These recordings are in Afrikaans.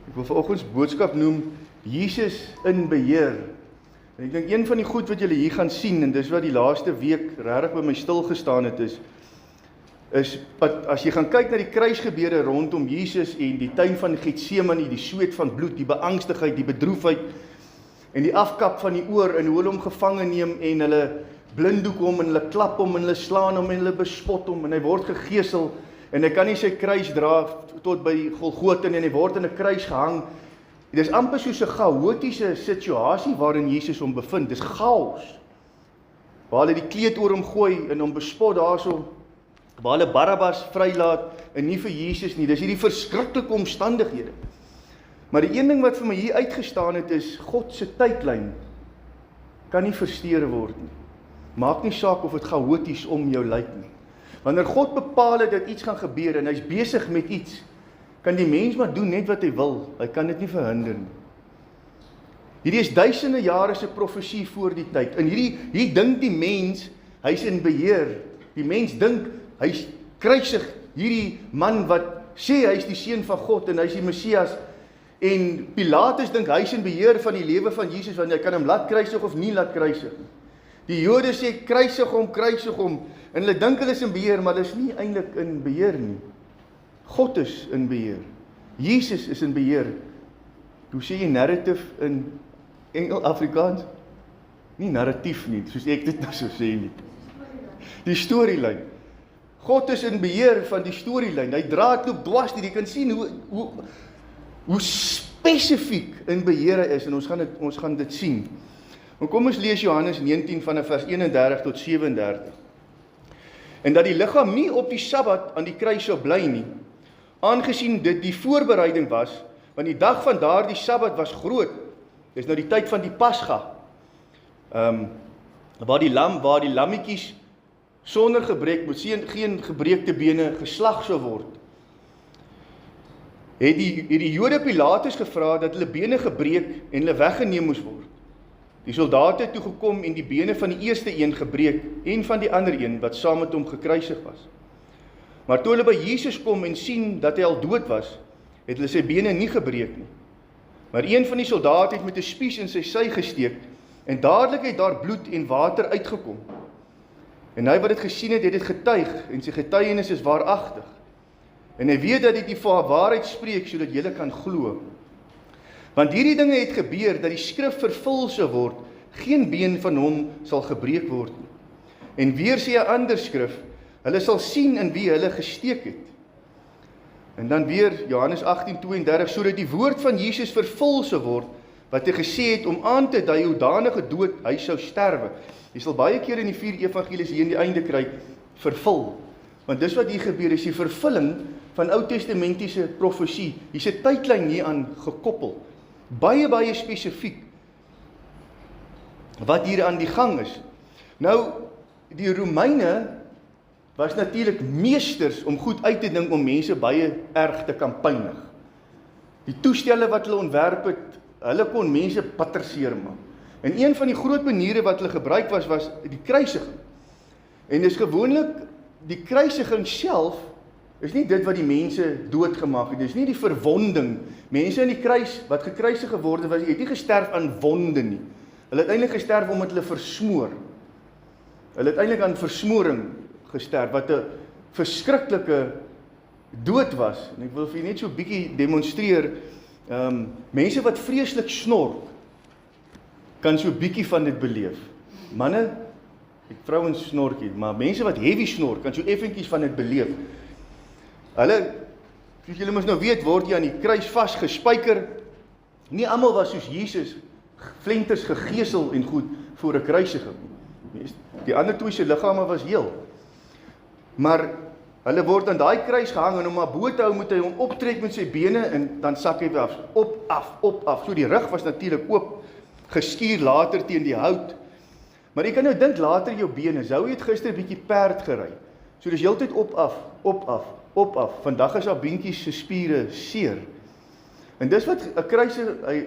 Ek wil vanoggend se boodskap noem Jesus in beheer. En ek dink een van die goed wat julle hier gaan sien, en dis wat die laaste week regtig by my stil gestaan het, is as jy gaan kyk na die kruisgebeure rondom Jesus en die tuin van Getsemane, die sweet van bloed, die beangstigheid, die bedroefheid en die afkap van die oor en hoe hulle hom gevange neem en hulle blinddoek hom en hulle klap hom en hulle slaan hom en hulle bespot hom en hy word gegeesel en hy kan nie sy kruis dra tot by Golgotha en hy word in 'n kruis gehang. Dit is amper soos 'n chaotiese situasie waarin Jesus hom bevind. Dis chaos. Waar hulle die kleed oor hom gooi en hom bespot daarso, waar hulle Barabbas vrylaat en nie vir Jesus nie. Dis hierdie verskriklike omstandighede. Maar die een ding wat vir my hier uitgestaan het is God se tydlyn kan nie versteur word nie. Maak nie saak of dit chaoties om jou lyk nie. Wanneer God bepaal het dat iets gaan gebeur en hy's besig met iets, kan die mens maar doen net wat hy wil. Hy kan dit nie verhinder nie. Hierdie is duisende jare se profesie voor die tyd. En hier dink die mens, hy's in beheer. Die mens dink, hy's kruisig hierdie man wat sê hy's die seun van God en hy's die Messias. En Pilatus dink hy's in beheer van die lewe van Jesus, want hy kan hom laat kruisig of nie laat kruisig. Die Jode sê kruisig hom, en hulle dink hulle is in beheer, maar hulle is nie eintlik in beheer nie. God is in beheer. Jesus is in beheer. Hoe sê jy narrative in Afrikaans? Nie narratief nie, soos ek dit nou so sê nie. Die storielyn. God is in beheer van die storielyn. Hy dra dit loop dwars deur. Jy kan sien hoe spesifiek in beheer hy is, en ons gaan dit sien. En kom ons lees Johannes 19 vanaf vers 31 tot 37. En dat die liggaam nie op die Sabbat aan die kruis sou bly nie, aangesien dit die voorbereiding was, want die dag van daardie Sabbat was groot. Dis nou die tyd van die Pasga. Waar die lammetjies sonder gebrek, met geen gebreekte bene geslag sou word. Het die Jode Pilatus gevra dat hulle bene gebreek en hulle weggeneem moes word. Die soldate het toe gekom en die bene van die eerste een gebreek en van die ander een wat saam met hom gekruisig was. Maar toe hulle by Jesus kom en sien dat hy al dood was, het hulle sy bene nie gebreek nie. Maar een van die soldate het met 'n spies in sy sy gesteek en dadelik het daar bloed en water uitgekom. En hy wat dit gesien het, het dit getuig en sy getuienis is waaragtig. En hy weet dat hy die waarheid spreek sodat julle kan glo. Want hierdie dinge het gebeur dat die skrif vervul sou word, geen been van hom sal gebreek word nie. En weer sê 'n ander skrif, hulle sal sien in wie hulle gesteek het. En dan weer Johannes 18:32, sodat die woord van Jesus vervul sou word, wat hy gesê het om aan te dui hoe danige dood hy sou sterwe. Jy sal baie keer in die 4 evangelies hier in die einde kry, vervul. Want dis wat hier gebeur, is die vervulling van Ou-testamentiese profesie. Hier's 'n tydlyn hier aan gekoppel. Baie spesifiek wat hier aan die gang is. Nou, die Romeine was natuurlik meesters om goed uit te dink om mense baie erg te kan pynig. Die toestelle wat hulle ontwerp het, hulle kon mense patterseer maak. En een van die groot maniere wat hulle gebruik was die kruisiging. En dis gewoonlik die kruisiging self is nie dit wat die mense doodgemaak het. Dis nie die verwonding. Mense in die kruis wat gekruisig geword het, het nie gesterf aan wonde nie. Hulle het eintlik gesterf omdat hulle versmoor. Hulle het eintlik aan versmoring gesterf, wat 'n verskriklike dood was. En ek wil vir julle net so 'n bietjie demonstreer. Mense wat vreeslik snork, kan so 'n bietjie van dit beleef. Manne, vrouens snork nie, maar mense wat heavy snork, kan so effentjies van dit beleef. Hulle, soos julle mos nou weet, word jy aan die kruis vasgespijker. Nie almal was soos Jesus, flenters gegeesel en goed voor 'n kruisiging. Die ander twee se liggame was heel. Maar hulle word aan daai kruis gehang en om maar bo te hou moet hy hom optrek met sy bene en dan sak hy weer af. Op af. So die rug was natuurlik oop, geskuur later teen die hout. Maar jy kan nou dink later jou bene. Sou het gister 'n bietjie perd gery. So dis heeltyd op af. Vandag is haar beentjies se spiere seer. En dis wat 'n kruiser, hy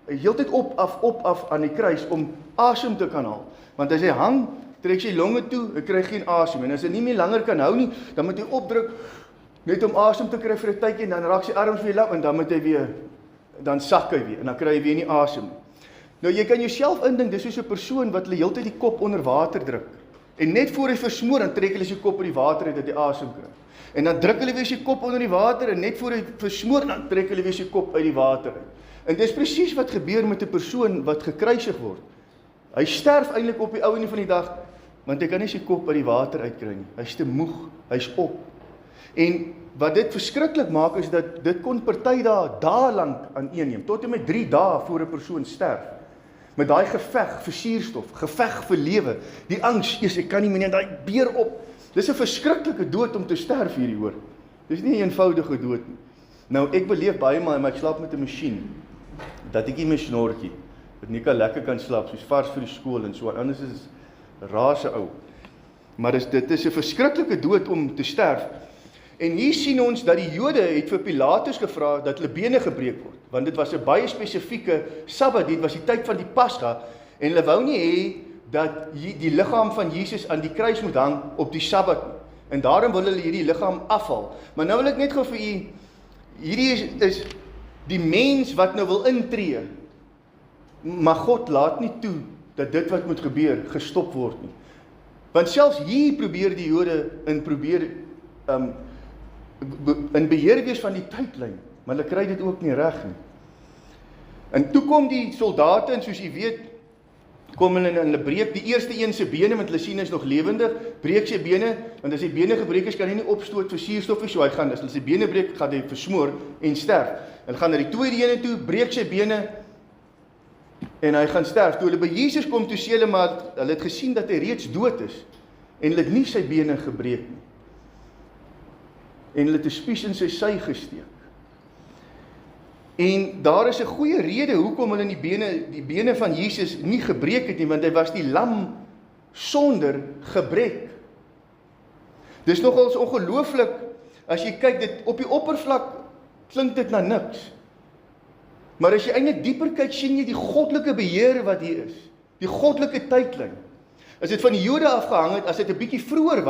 heeltyd op af aan die kruis om asem te kan haal. Want as hy hang, trek sy longe toe, hy kry geen asem. En as hy nie meer langer kan hou nie, dan moet hy opdruk net om asem te kry vir 'n tydjie en dan raak sy arms weer lam en dan moet hy weer dan sak hy weer, en dan kry hy weer nie asem nie. Nou jy kan jouself indink, dis soos 'n persoon wat hulle heeltyd die kop onder water druk, en net voor hy versmoor, dan trek hulle sy kop uit die water uit dat hy asem kry. En dan druk hulle weer sy kop onder die water, en net voor hy versmoor, dan trek hulle weer sy kop uit die water uit. En dis presies wat gebeur met 'n persoon wat gekruisig word. Hy sterf eintlik op die ou einde van die dag, want hy kan nie sy kop uit die water uitkry nie. Hy's te moeg, hy's op. En wat dit verskriklik maak is dat dit kon party dae lank aan neem, tot en met 3 dae voor 'n persoon sterf. Met daai geveg vir suurstof, geveg vir lewe, die angs, ek kan nie meer, daai beer op. Dis 'n verskriklike dood om te sterf hierdie hoor. Dis nie 'n eenvoudige dood nie. Nou ek beleef baie maar ek slaap met 'n masjien, dat ek nie my snorkie, dat nie kan lekker kan slaap, soos vars vir die skool en so, anders is rase ou. Maar dit is 'n verskriklike dood om te sterf. En hier sien ons dat die Jode het vir Pilatus gevra dat hulle bene gebreek word, want dit was 'n baie spesifieke Sabbat, dit was die tyd van die Pasga, en hulle wou nie hê dat die liggaam van Jesus aan die kruis moet hang op die Sabbat nie. En daarom wil hulle hierdie liggaam afhaal. Maar nou wil ek net gou vir u, hierdie is die mens wat nou wil intree, maar God laat nie toe dat dit wat moet gebeur gestop word nie. Want selfs hier probeer die Jode in beheer wees van die tydlyn, maar hulle kry dit ook nie reg nie. En toe kom die soldate, en soos jy weet, kom hulle en hulle breek die eerste een se bene, want hulle sien hy is nog lewendig, breek sy bene, want as sy bene gebreek is, kan hy nie opstoot vir suurstof nie, so hy gaan, as hulle sy bene breek, gaan hy versmoor en sterf. Hulle gaan na die tweede ene toe, breek sy bene, en hy gaan sterf. Toe hulle by Jesus kom, toe sê hulle maar, hulle het gesien dat hy reeds dood is, en hulle het nie sy bene gebreek nie. En hulle het 'n spies in sy sy gesteek. En daar is 'n goeie rede hoekom hulle die bene van Jesus nie gebreek het nie, want hy was die lam sonder gebrek. Dis nogals ongelooflik, as jy kyk, dit op die oppervlak klink dit na niks. Maar as jy eintlik dieper kyk, sien jy die goddelike beheer wat hier is. Die goddelike tydlyn. As dit van die Jode afgehang het, as dit 'n bietjie vroeër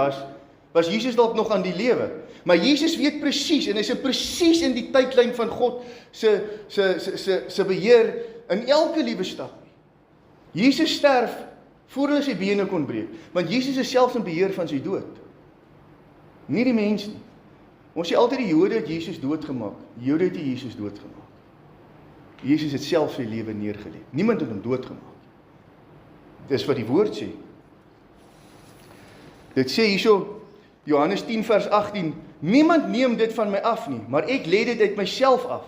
was Jesus dalk nog aan die lewe. Maar Jesus weet presies, en hy is presies in die tydlyn van God se beheer in elke liewe stap. Jesus sterf voor hulle sy bene kon breek, want Jesus is selfs in beheer van sy dood. Nie die mens nie. Ons sê altyd die Jode het Jesus doodgemaak. Die Jode het nie Jesus doodgemaak. Jesus het self sy lewe neergelê. Niemand het hom doodgemaak. Dis wat die woord sê. Dit sê hierso, Johannes 10 vers 18, niemand neem dit van my af nie, maar ek lê dit uit myself af.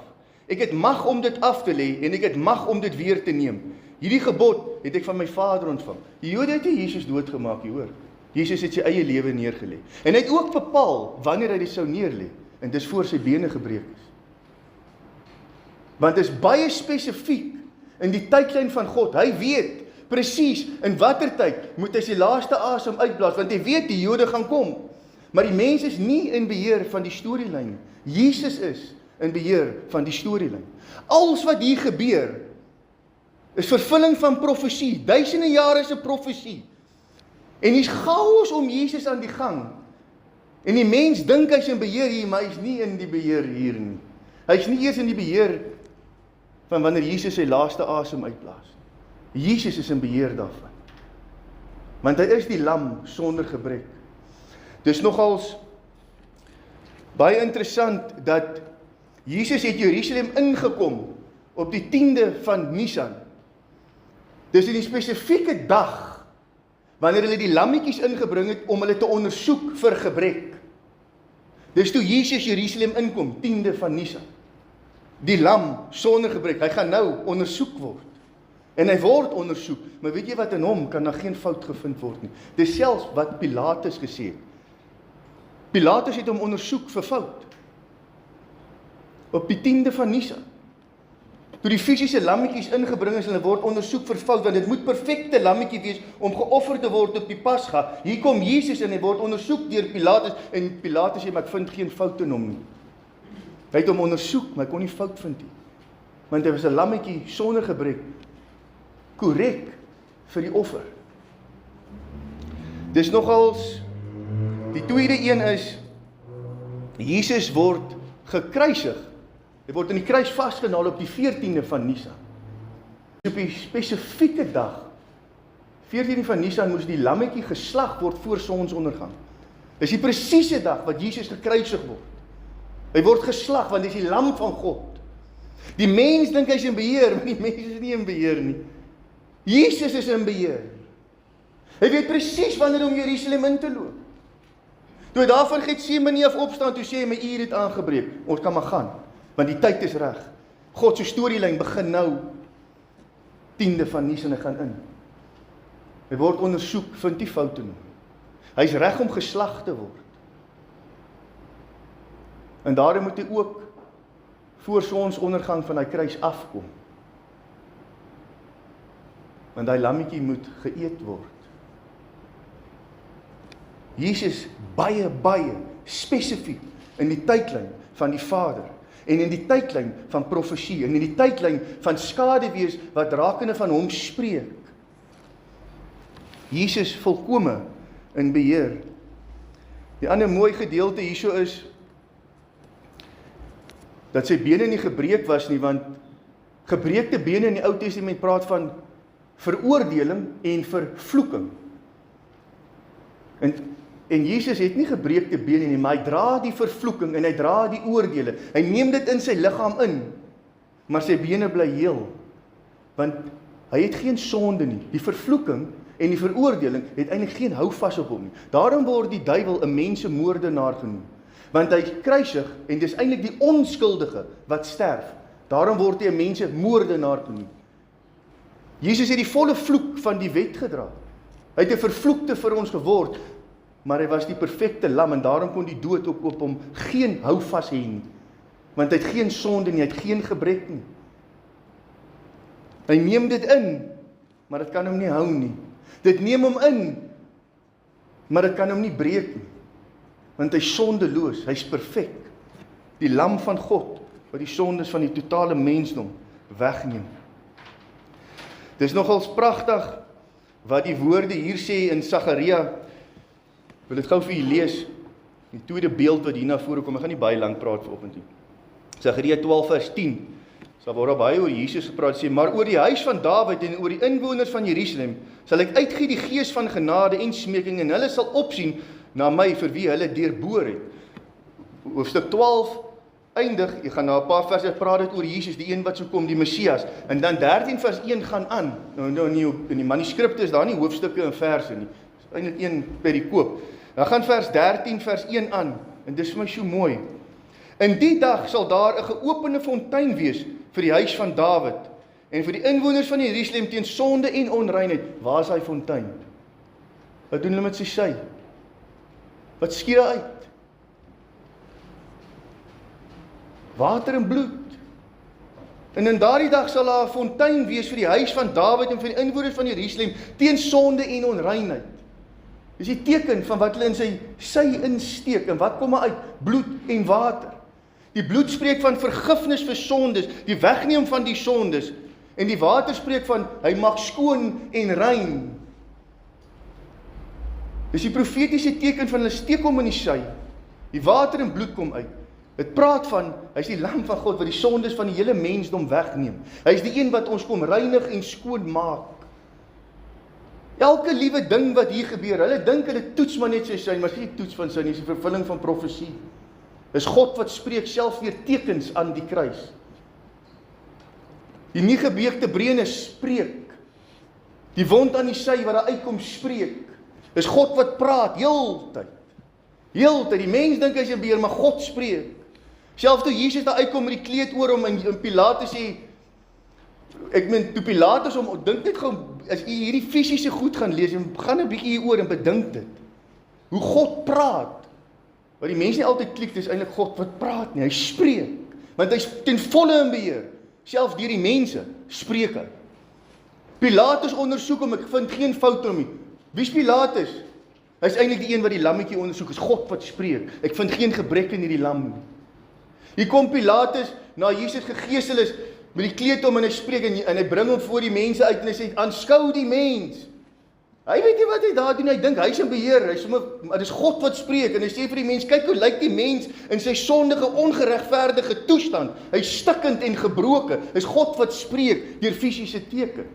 Ek het mag om dit af te lê, en ek het mag om dit weer te neem. Hierdie gebod het ek van my Vader ontvang. Die Jode het nie Jesus doodgemaak, jy hoor. Jesus het sy eie lewe neergelê. En hy het ook bepaal wanneer hy dit sou neerlê, en dis voor sy bene gebreek is. Want dit is baie spesifiek in die tydlyn van God. Hy weet presies in watter tyd moet hy sy laaste asem uitblaas, want hy weet die Jode gaan kom. Maar die mens is nie in beheer van die storielyn. Jesus is in beheer van die storielyn. Alles wat hier gebeur is vervulling van profesie. Duisende jare se profesie. En hier's chaos om Jesus aan die gang. En die mens dink hy's in beheer hier, maar hy's nie in die beheer hier nie. Hy's nie eers in die beheer van wanneer Jesus sy laaste asem uitblaas. Jesus is in beheer daarvan. Want hy is die lam sonder gebrek. Dis nogals baie interessant dat Jesus het Jerusalem ingekom op die 10de van Nisan. Dis in die spesifieke dag wanneer hulle die lammetjies ingebring het om hulle te ondersoek vir gebrek. Dis toe Jesus Jerusalem inkom, 10de van Nisan. Die lam sonder gebrek, hy gaan nou ondersoek word. En hy word ondersoek, maar weet jy wat in hom kan daar geen fout gevind word nie. Dis selfs wat Pilatus gesê het. Pilatus het hom ondersoek vir fout. Op die 10de van Nisan. Toe die fisiese lammetjies ingebring is, hulle word ondersoek vir fout, want dit moet perfekte lammetjie wees om geoffer te word op die Pasga. Hier kom Jesus en hy word ondersoek deur Pilatus, en Pilatus sê, maar ek vind geen fout in hom nie. Hy het hom ondersoek, maar hy kon nie fout vind nie. Want hy was 'n lammetjie sonder gebrek, korrek vir die offer. Dis nogals, die tweede een is, Jesus word gekruisig. Hy word in die kruis vasgenaal op die 14de van Nisan. Op die spesifieke dag, 14de van Nisan, moes die lammetjie geslag word voor sonsondergang. Dis die presiese dag wat Jesus gekruisig word. Hy word geslag, want hy is die lam van God. Die mens dink hy is in beheer, maar die mens is nie in beheer nie. Jesus is in beheer. Hy weet presies wanneer om Jerusalem in te loop. Toe hy daarvan Getsemane af opstaan, toe sê hy, my uur het aangebreek. Ons kan maar gaan, want die tyd is reg. God se storielyn begin nou. 10de van Nisan, hy gaan in. Hy word ondersoek, vind nie foute nie. Hy is reg om geslag te word. En daarom moet hy ook voor sonsondergang van hy kruis afkom. Want hy lammetjie moet geëet word. Jesus baie spesifiek in die tydlyn van die Vader en in die tydlyn van profesie en in die tydlyn van skaduwees wat rakende van hom spreek. Jesus volkome in beheer. Die ander mooi gedeelte hierso is dat sy bene nie gebreek was nie, want gebreekte bene in die Ou Testament praat van veroordeling en vervloeking. En Jesus het nie gebreekte bene nie, maar hy dra die vervloeking en hy dra die oordeele. Hy neem dit in sy liggaam in, maar sy bene bly heel, want hy het geen sonde nie. Die vervloeking en die veroordeling het eintlik geen houvas op hom nie. Daarom word die duiwel 'n mensemoordenaar genoem, want hy kruisig en dis eintlik die onskuldige wat sterf. Daarom word hy 'n mensemoordenaar genoem. Jesus het die volle vloek van die wet gedra. Hy het 'n vervloekte vir ons geword, maar hy was die perfekte lam en daarom kon die dood ook op hom geen houvas hê nie, want hy het geen sonde nie, hy het geen gebrek nie. Hy neem dit in, maar dit kan hom nie hou nie. Dit neem hom in, maar dit kan hom nie breek nie, want hy is sondeloos, hy is perfek. Die lam van God, wat die sondes van die totale mensdom wegneem. Dis nogals pragtig wat die woorde hier sê in Sagaria. Ek wil dit gou vir julle lees. Die tweede beeld wat hier na vore kom. Ek gaan nie baie lank praat vanoggend nie. Sagaria 12 vers 10. Sal word baie oor Jesus gepraat, sê, maar oor die huis van Dawid en oor die inwoners van Jerusalem sal ek uitgee die gees van genade en smeking en hulle sal opsien na my vir wie hulle deurboor het. Hoofstuk 12 eindig, jy gaan na 'n paar verse praat dit oor Jesus, die een wat sou kom, die Messias. En dan 13 vers 1 gaan aan. Nou in die manuskripte is daar nie hoofstukke en verse nie. Dis eintlik een perikoop. Dan gaan vers 13 vers 1 aan. En dis vir my so mooi. In die dag sal daar 'n geopende fontein wees vir die huis van Dawid en vir die inwoners van Jerusalem teen sonde en onreinheid. Waar is daai fontein? Wat doen hulle met sy? Wat skiet daar uit? Water en bloed. En in daardie dag sal daar 'n fontein wees vir die huis van Dawid en vir die inwoners van Jerusalem teen sonde en onreinheid. Dis die teken van wat hulle in sy insteek en wat kom uit? Bloed en water. Die bloed spreek van vergifnis vir sondes, die wegneem van die sondes, en die water spreek van hy maak skoon en rein. Dis die profetiese teken van hulle steek hom in die sy. Die water en bloed kom uit. Dit praat van, hy is die lam van God wat die sondes van die hele mensdom wegneem. Hy is die een wat ons kom reinig en skoon maak. Elke liewe ding wat hier gebeur, hulle dink hulle toets maar net sy, maar nie toets van sy nie, is die vervulling van profesie. Dis God wat spreek self weer tekens aan die kruis. Die nie gebeekte breene spreek. Die wond aan die sy wat daar uitkom spreek. Dis God wat praat, heeltyd. Heeltyd, die mens dink hy is 'n beer, maar God spreek. Selfs toe Jesus daar uitkom met die kleed oor hom en Pilatus sê, ek meen, toe Pilatus hom, dink net gou, as jy hierdie fisiese goed gaan lees, en gaan 'n bietjie hier oor en bedink dit. Hoe God praat. Wat die mens nie altyd klik, dis eintlik God wat praat nie, hy spreek. Want hy is ten volle in beheer. Selfs deur die mense spreek hy. Pilatus ondersoek hom, ek vind geen fout om nie. Wie is Pilatus? Hy is eintlik die een wat die lammetjie ondersoek, is God wat spreek. Ek vind geen gebrek in hierdie lam nie. Hier kom Pilatus, na Jesus gegeesel is, met die kleed om en hy spreek, en hy bring hom voor die mense uit, en hy sê, aanskou die mens. Hy weet nie wat hy daar doen, hy dink hy is in beheer, maar dis God wat spreek, en hy sê vir die mens, kyk hoe lyk die mens in sy sondige, ongeregverdige toestand, hy is stikkend en gebroken, is God wat spreek, deur fisiese teken.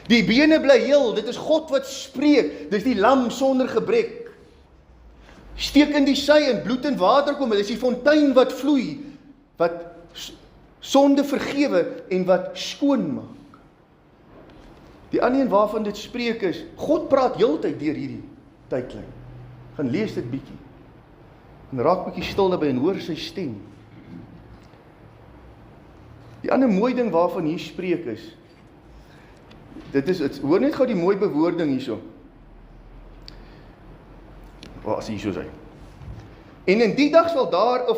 Die bene bly heel, dit is God wat spreek, dis die lam sonder gebrek. Steek in die sy en bloed en water kom, dit is die fontein wat vloei, wat sonde vergewe en wat skoon maak. Die ander een waarvan dit spreek is, God praat heeltyd deur hierdie tydlyn. Gaan lees dit bietjie. En raak bietjie stil daarby en hoor sy stem. Die ander mooi ding waarvan hier spreek is, hoor net gou die mooi bewoording hierso. Waar is hierso sy? En in die dag sal daar 'n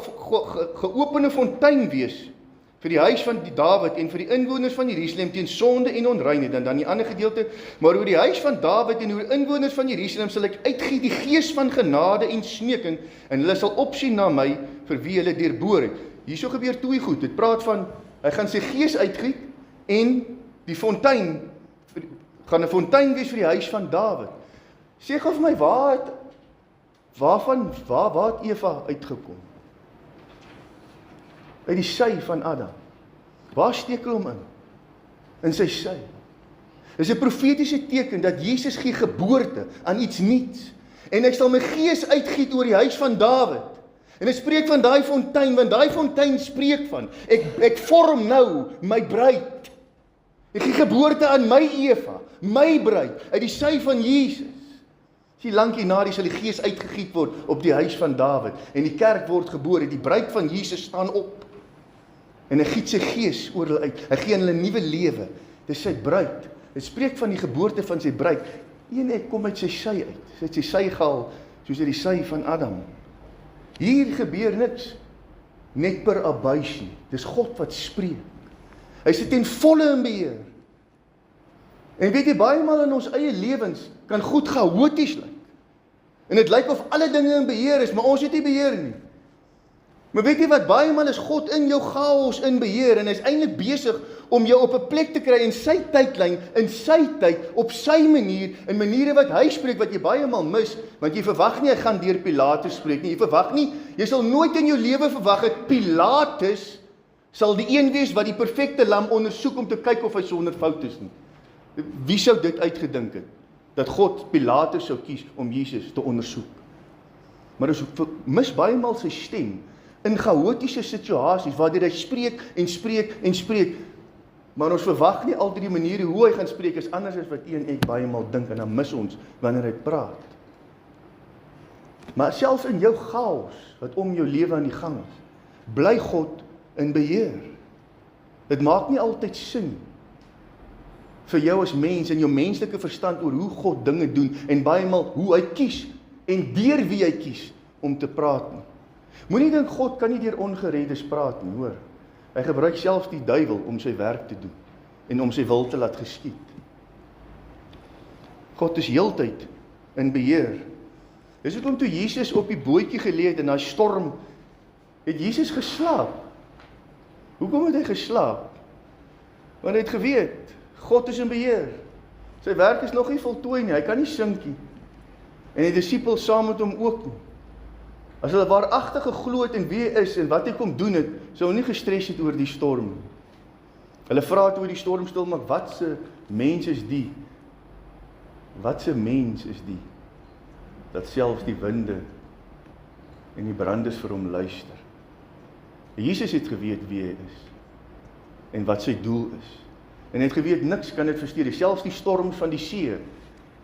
geopende fontein wees vir die huis van die Dawid en vir die inwoners van Jerusalem teen sonde en onreinheid. En dan die ander gedeelte, maar oor die huis van Dawid en oor die inwoners van Jerusalem sal ek uitgiet die gees van genade en smeking, en hulle sal opsien na my vir wie hulle deurboor het. Hierso gebeur twee goed. Dit praat van, hy gaan sy gees uitgiet, en die fontein, gaan 'n fontein wees vir die huis van Dawid. Sê gou vir my, waar het Eva uitgekom? Uit die sy van Adam. Waar steek hy hom in? In sy sy. Dit is 'n profetiese teken dat Jesus gee geboorte aan iets nuuts. En ek sal my gees uitgiet oor die huis van Dawid. En ek spreek van daai fontein, want daai fontein spreek van, ek vorm nou my bruid. Ek gee geboorte aan my Eva, my bruid, uit die sy van Jesus. Sien, lank hierna sal die gees uitgegiet word op die huis van Dawid, en die kerk word gebore, die bruid van Jesus staan op, en hy giet sy gees oor hulle uit, hy gee hulle nuwe lewe, dit is sy bruid, het spreek van die geboorte van sy bruid, ek kom uit sy sy uit, sy het sy sy gehaal, soos uit die sy van Adam. Hier gebeur niks, net per abuis nie, dis God wat spreek, hy sit ten volle in beheer, en weet jy, baie maal in ons eie lewens, kan goed chaoties lyk, en het lyk of alle dinge in beheer is, maar ons het nie beheer nie. Maar weet jy wat, baie maal is God in jou chaos in beheer, en hy is eintlik besig om jou op 'n plek te kry in sy tydlyn, in sy tyd, op sy manier, in maniere wat hy spreek, wat jy baie maal mis, want jy verwag nie, hy gaan deur Pilatus spreek nie, jy verwag nie, jy sal nooit in jou lewe verwag het, Pilatus sal die een wees wat die perfekte lam ondersoek om te kyk of hy sonder fout is nie. Wie sou dit uitgedink het? Dat God Pilatus sou kies om Jesus te ondersoek. Maar ons mis baie maal sy stem in chaotiese situasies waardeur hy spreek en spreek en spreek. Maar ons verwag nie altyd die maniere hoe hy gaan spreek is anders as wat een ek baie maal dink, en dan mis ons wanneer hy praat. Maar selfs in jou chaos wat om jou lewe aan die gang is, bly God in beheer. Dit maak nie altyd sin vir jou as mens en jou menslike verstand oor hoe God dinge doen en baie maal hoe hy kies en deur wie hy kies om te praat nie. Moenie dink God kan nie deur ongereddes praat nie, hoor. Hy gebruik selfs die duiwel om sy werk te doen en om sy wil te laat geskied. God is heeltyd in beheer. Dis hoekom toe Jesus op die bootjie gelê het in daai storm, het Jesus geslaap. Hoekom het hy geslaap? Want hy het geweet, God is in beheer. Sy werk is nog nie voltooi nie, hy kan nie sink nie. En die disippels saam met hom ook nie. As hulle waaragtig geglo het en wie hy is en wat hy kom doen het, sou hulle nie gestres het oor die storm. Hulle vra toe die storm stil maak, wat se mens is die? Wat se mens is die? Dat selfs die winde en die brandes vir hom luister. Jesus het geweet wie hy is en wat sy doel is. En hy het geweet niks kan dit versteur nie. Selfs die storm van die see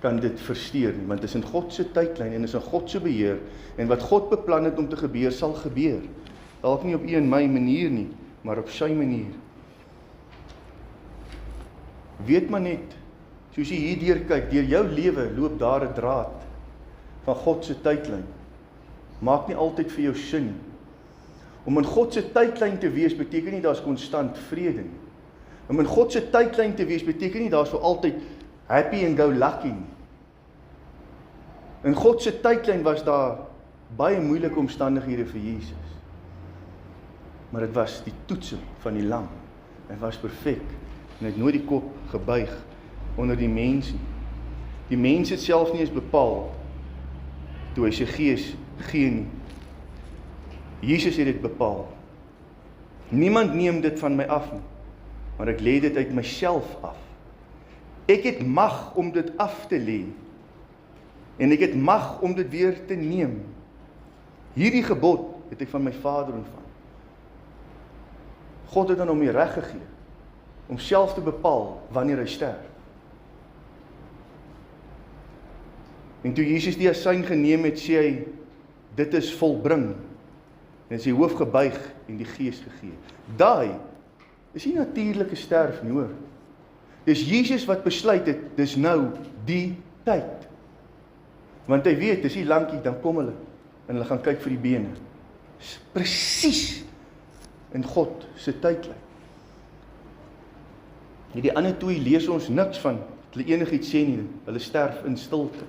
kan dit versteur nie, want dit is in God se tydlyn en is in God se beheer en wat God beplan het om te gebeur sal gebeur. Dalk nie op een my manier nie, maar op sy manier. Weet maar net, soos jy hierdeur kyk, deur jou lewe loop daar 'n draad van God se tydlyn. Maak nie altyd vir jou sin nie. Om in God se tydlyn te wees beteken nie daar's konstant vrede nie. Om in God se tydlyn te wees beteken nie daar's vir altyd happy and go lucky nie. In God se tydlyn was daar baie moeilike omstandighede vir Jesus. Maar dit was die toetsing van die lam. Hy was perfek en hy het nooit die kop gebuig onder die mens nie. Die mens het self nie eens bepaal toe hy sy gees gee nie. Jesus het dit bepaal. Niemand neem dit van my af nie, maar ek lê dit uit myself af. Ek het mag om dit af te lê, en ek het mag om dit weer te neem. Hierdie gebod het ek van my Vader ontvang. God het aan hom die reg gegee om self te bepaal wanneer hy sterf. En toe Jesus die asyn geneem het, sê hy, dit is volbring. En sy hoof gebuig en die gees gegee. Daai is nie natuurlike sterf nie, hoor. Dis Jesus wat besluit het, dis nou die tyd. Want hy weet, dis nie lankie, dan kom hulle, en hulle gaan kyk vir die bene. Presies in God se tydlyn. Die ander twee lees ons niks van, hulle enigiets sê nie, hulle sterf in stilte.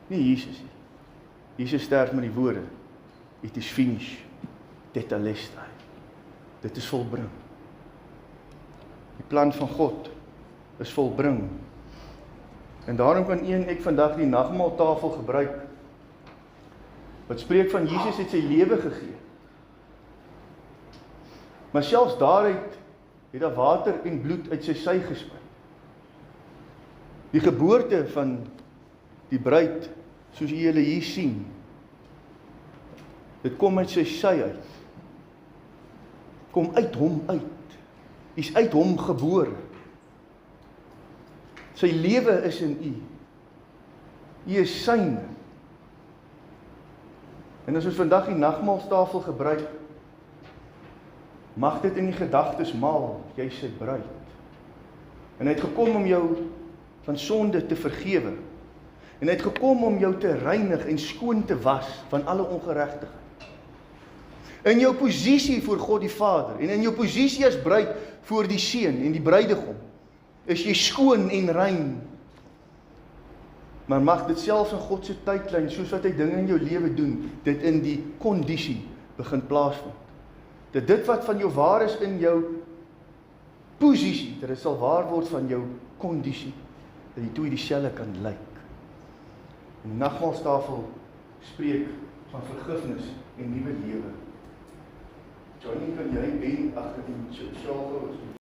Nie Jesus nie. Jesus sterf met die woorde, it is finished, tetelestai. Dit is volbring. Die plan van God is volbring. En daarom kan ek vandag die nagmaaltafel gebruik, wat spreek van Jesus het sy lewe gegee. Maar selfs daaruit het daar water en bloed uit sy sy gespruit. Die geboorte van die bruid, soos julle hier sien, dit kom uit sy sy uit. Kom uit hom uit. Hy's uit hom gebore. Sy lewe is in u. U is syne. En as ons vandag die nagmaaltafel gebruik, mag dit in die gedagtes maal, jy sy bruid. En hy het gekom om jou van sonde te vergewe. En hy het gekom om jou te reinig en skoon te was van alle ongeregtigheid. In jou posisie voor God die Vader en in jou posisie as bruid voor die seun en die bruidegom, is jy skoon en rein. Maar mag dit selfs in God se tydlyn, soos wat hy dinge in jou lewe doen, dit in die kondisie begin plaasvind. Dat dit wat van jou waar is in jou posisie, dat dit sal waar word van jou kondisie, dat die twee dieselfde kan lyk. En die nagmaaltafel spreek van vergifnis en nuwe lewe. Johnny, kan jy agter die sjaal